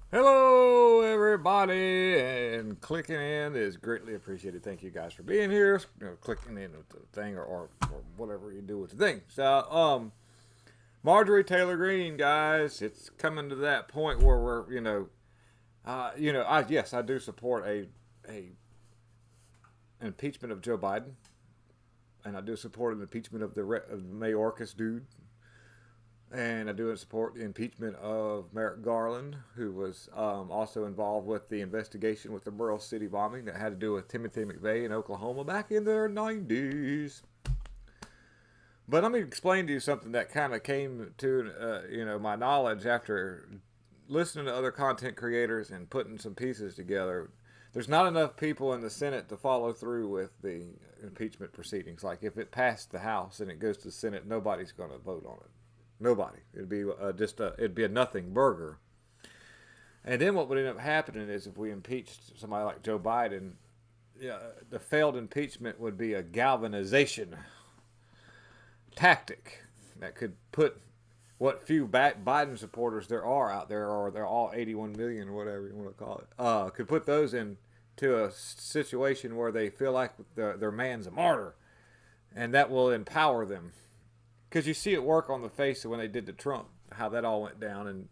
Hello, everybody, and clicking in is greatly appreciated. Thank you guys for being here, clicking in with the thing, or whatever you do with the thing. So, Marjorie Taylor Greene, guys, it's coming to that point where we're, I do support a impeachment of Joe Biden, and I do support an impeachment of of the Mayorkas dude. And I do support the impeachment of Merrick Garland, who was also involved with the investigation with the Burrow City bombing that had to do with Timothy McVeigh in Oklahoma back in the 90s. But let me explain to you something that kind of came to my knowledge after listening to other content creators and putting some pieces together. There's not enough people in the Senate to follow through with the impeachment proceedings. Like if it passed the House and it goes to the Senate, nobody's going to vote on it. Nobody. It'd be a nothing burger. And then what would end up happening is if we impeached somebody like Joe Biden, yeah, the failed impeachment would be a galvanization tactic that could put what few Biden supporters there are out there, or they're all 81 million or whatever you want to call it, could put those into a situation where they feel like their man's a martyr, and that will empower them. Because you see it work on the face of when they did to Trump, how that all went down. And,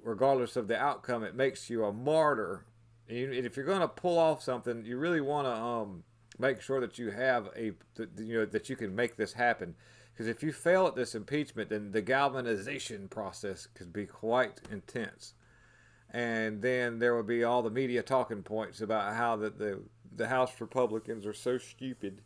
regardless of the outcome, it makes you a martyr. And if you're going to pull off something, you really want to make sure that you have that you can make this happen. Because if you fail at this impeachment, then the galvanization process could be quite intense. And then there will be all the media talking points about how the House Republicans are so stupid,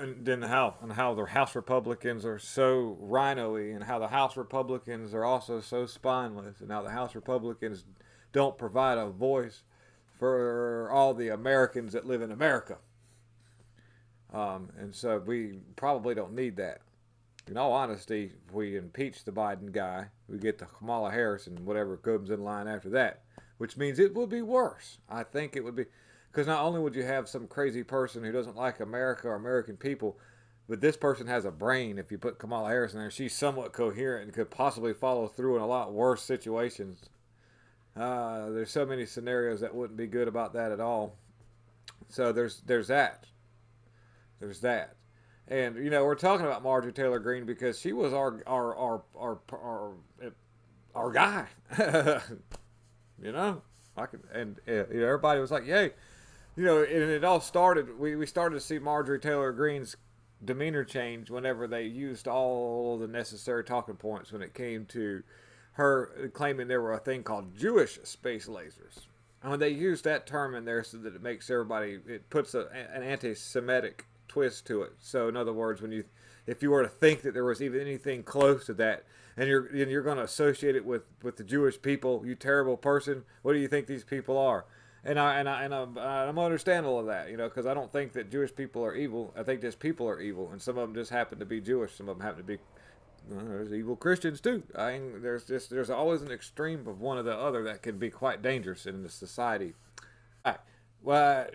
and then how the House Republicans are so rhino-y, and how the House Republicans are also so spineless, and how the House Republicans don't provide a voice for all the Americans that live in America. And so we probably don't need that. In all honesty, if we impeach the Biden guy, we get the Kamala Harris and whatever comes in line after that, which means it would be worse. I think it would be. Because not only would you have some crazy person who doesn't like America or American people, but this person has a brain. If you put Kamala Harris in there, she's somewhat coherent and could possibly follow through in a lot worse situations. There's so many scenarios that wouldn't be good about that at all. So there's that. There's that. And we're talking about Marjorie Taylor Greene because she was our guy. you know, everybody was like, "Yay!" And it all started. We started to see Marjorie Taylor Greene's demeanor change whenever they used all the necessary talking points when it came to her claiming there were a thing called Jewish space lasers. And when they use that term in there, so that it puts an anti-Semitic twist to it. So in other words, if you were to think that there was even anything close to that, and you're going to associate it with the Jewish people, you terrible person, what do you think these people are? I'm understandable of that, because I don't think that Jewish people are evil. I think just people are evil, and some of them just happen to be Jewish. Some of them happen to be there's evil Christians too. There's always an extreme of one or the other that can be quite dangerous in the society. All right. Well,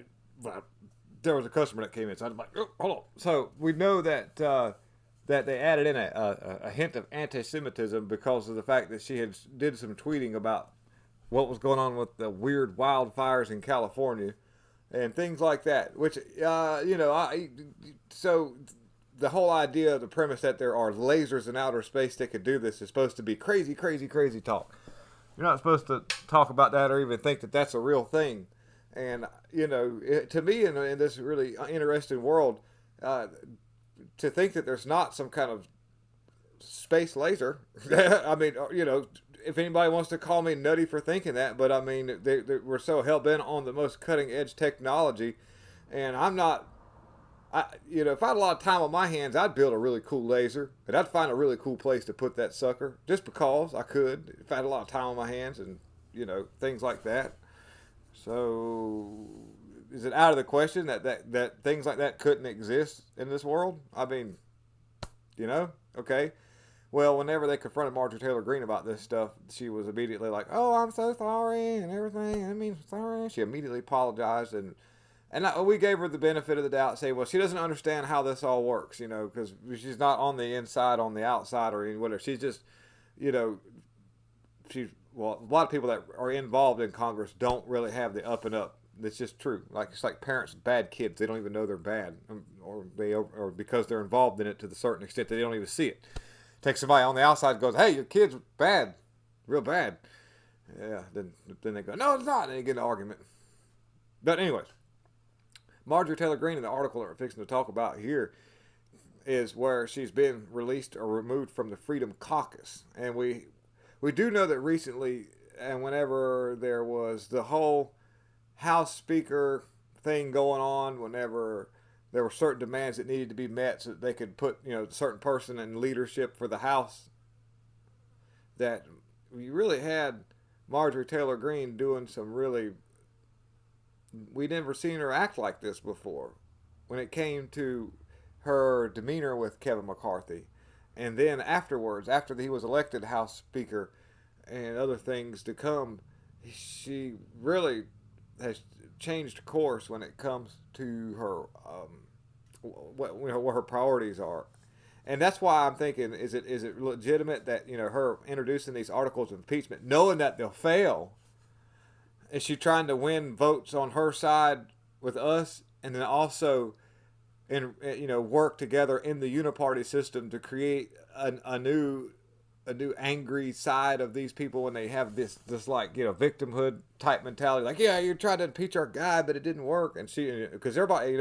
there was a customer that came in, so I was like, oh, hold on. So we know that that they added in a hint of anti-Semitism because of the fact that she did some tweeting about what was going on with the weird wildfires in California and things like that. Which, so the whole idea, the premise that there are lasers in outer space that could do this is supposed to be crazy, crazy, crazy talk. You're not supposed to talk about that or even think that that's a real thing. And, to me, in this really interesting world, to think that there's not some kind of space laser, I mean, if anybody wants to call me nutty for thinking that, but I mean, we're so hell bent on the most cutting edge technology, and I'm not. If I had a lot of time on my hands, I'd build a really cool laser, and I'd find a really cool place to put that sucker, just because I could. If I had a lot of time on my hands, and things like that. So, is it out of the question that things like that couldn't exist in this world? I mean, okay. Well, whenever they confronted Marjorie Taylor Greene about this stuff, she was immediately like, "Oh, I'm so sorry," and everything. I mean, sorry. She immediately apologized, and we gave her the benefit of the doubt, saying, "Well, she doesn't understand how this all works, because she's not on the inside, on the outside, or whatever. She's just, you know, she's well, a lot of people that are involved in Congress don't really have the up and up. It's just true. Like, it's like parents with bad kids. They don't even know they're bad, or because they're involved in it to the certain extent that they don't even see it. Take somebody on the outside and goes, "Hey, your kid's bad, real bad." Yeah, then they go, "No, it's not." And they get an argument. But anyways, Marjorie Taylor Greene, in the article that we're fixing to talk about here, is where she's been released or removed from the Freedom Caucus. And we do know that recently, and whenever there was the whole House Speaker thing going on, whenever there were certain demands that needed to be met so that they could put, a certain person in leadership for the House, that we really had Marjorie Taylor Greene doing some really, we'd never seen her act like this before when it came to her demeanor with Kevin McCarthy. And then afterwards, after he was elected House Speaker and other things to come, she really has changed course when it comes to her, what her priorities are. And that's why I'm thinking, is it legitimate that, her introducing these articles of impeachment, knowing that they'll fail, is she trying to win votes on her side with us, and then also work together in the uniparty system to create a new angry side of these people when they have this victimhood type mentality, like, yeah, you're trying to impeach our guy but it didn't work. And she, because everybody,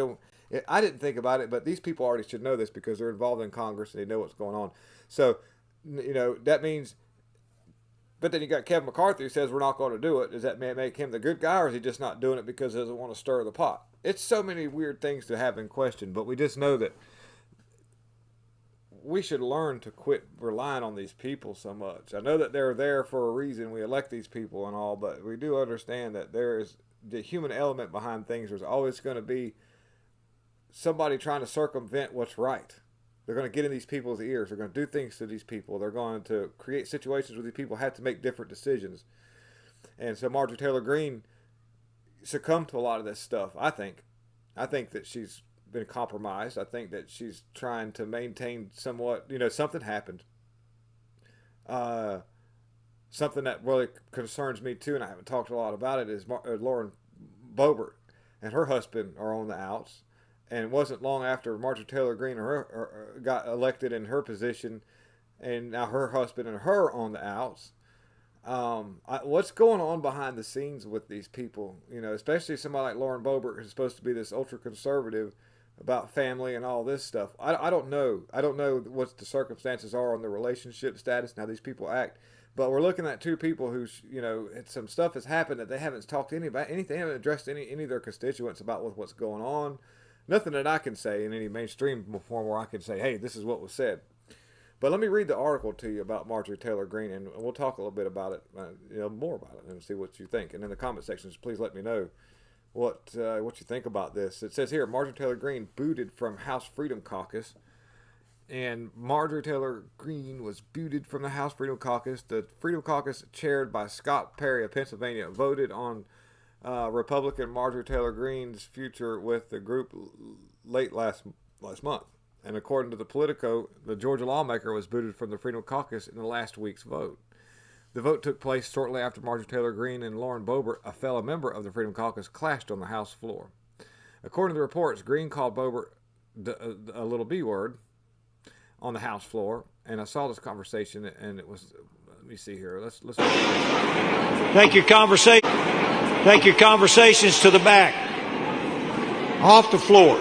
I didn't think about it, but these people already should know this because they're involved in Congress and they know what's going on. So that means, but then you got Kevin McCarthy who says we're not going to do it. Does that make him the good guy, or is he just not doing it because he doesn't want to stir the pot? It's so many weird things to have in question, but we just know that we should learn to quit relying on these people so much. I know that they're there for a reason. We elect these people and all, but we do understand that there is the human element behind things. There's always going to be somebody trying to circumvent what's right. They're going to get in these people's ears. They're going to do things to these people. They're going to create situations where these people have to make different decisions. And so Marjorie Taylor Greene succumbed to a lot of this stuff, I think. I think that she's been compromised. I think that she's trying to maintain somewhat, something happened. Something that really concerns me too, and I haven't talked a lot about it, is Lauren Boebert and her husband are on the outs. And it wasn't long after Marjorie Taylor Greene got elected in her position, and now her husband and her on the outs. What's going on behind the scenes with these people? Especially somebody like Lauren Boebert, who's supposed to be this ultra conservative about family and all this stuff. I don't know. I don't know what the circumstances are on the relationship status and how these people act. But we're looking at two people who, some stuff has happened that they haven't talked to anything about. They haven't addressed any of their constituents about what's going on. Nothing that I can say in any mainstream form where I can say, hey, this is what was said. But let me read the article to you about Marjorie Taylor Greene, and we'll talk a little bit about it, more about it, and see what you think. And in the comment sections, please let me know what you think about this. It says here, Marjorie Taylor Greene booted from House Freedom Caucus. And Marjorie Taylor Greene was booted from the House Freedom Caucus. The Freedom Caucus, chaired by Scott Perry of Pennsylvania, voted on Republican Marjorie Taylor Greene's future with the group late last month. And according to the Politico, the Georgia lawmaker was booted from the Freedom Caucus in the last week's vote. The vote took place shortly after Marjorie Taylor Greene and Lauren Boebert, a fellow member of the Freedom Caucus, clashed on the House floor. According to the reports, Greene called Boebert a little B word on the House floor, and I saw this conversation, and it was, let me see here, let's Take your conversations to the back, off the floor.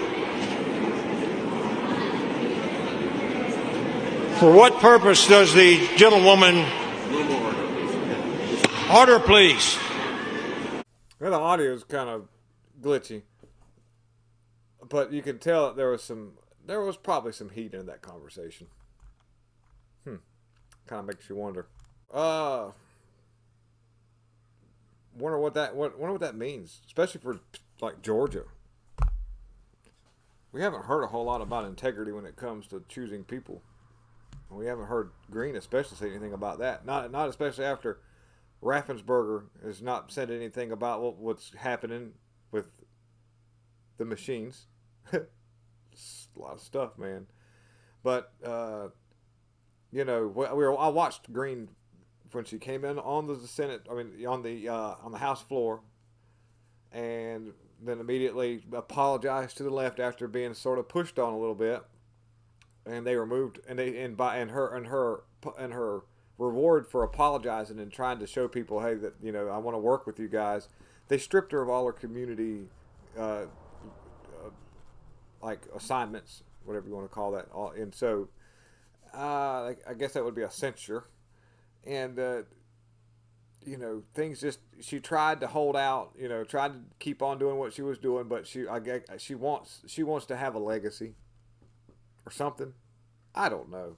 For what purpose does the gentlewoman order, please? Well, the audio is kind of glitchy, but you can tell that there was probably some heat in that conversation. Kind of makes you wonder. Wonder what that means, especially for like Georgia. We haven't heard a whole lot about integrity when it comes to choosing people. We haven't heard Greene especially say anything about that. Not especially after Raffensperger has not said anything about what's happening with the machines. It's a lot of stuff, man. But I watched Greene when she came in on the Senate, I mean on the House floor, and then immediately apologized to the left after being sort of pushed on a little bit, and they removed and her reward for apologizing and trying to show people, hey, that I want to work with you guys. They stripped her of all her community, like assignments, whatever you want to call that, and so I guess that would be a censure, and things just she tried to hold out, tried to keep on doing what she was doing, but she wants to have a legacy or something. I don't know.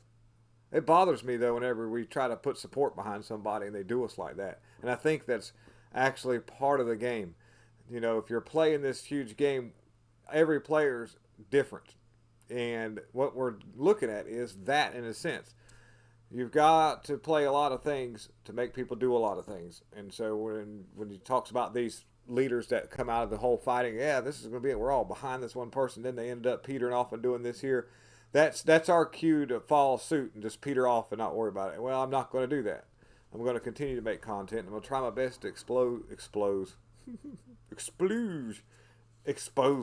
It bothers me though whenever we try to put support behind somebody and they do us like that. And I think that's actually part of the game. If you're playing this huge game, every player's different. And what we're looking at is that in a sense. You've got to play a lot of things to make people do a lot of things. And so when he talks about these leaders that come out of the whole fighting, yeah, this is going to be it. We're all behind this one person. Then they ended up petering off and doing this here. That's our cue to follow suit and just peter off and not worry about it. Well, I'm not going to do that. I'm going to continue to make content. I'm going to try my best to expose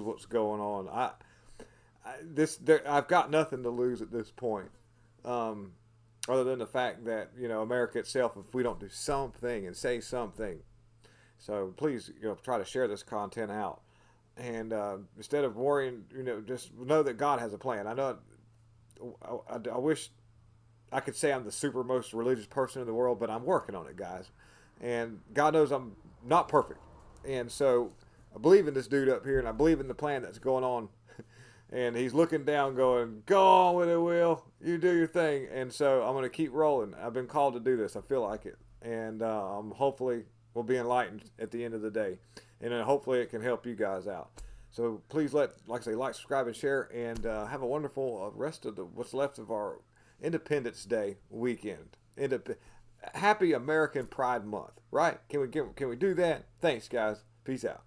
what's going on. I've got nothing to lose at this point, other than the fact that America itself, if we don't do something and say something, so please try to share this content out, and instead of worrying, just know that God has a plan. I know. I wish I could say I'm the super most religious person in the world, but I'm working on it, guys. And God knows I'm not perfect. And so I believe in this dude up here, and I believe in the plan that's going on. And he's looking down going, go on with it, Will. You do your thing. And so I'm going to keep rolling. I've been called to do this. I feel like it. And hopefully we'll be enlightened at the end of the day. And then hopefully it can help you guys out. So please like subscribe, and share, and have a wonderful rest of what's left of our Independence Day weekend. Happy American Pride Month, right? Can we do that? Thanks, guys. Peace out.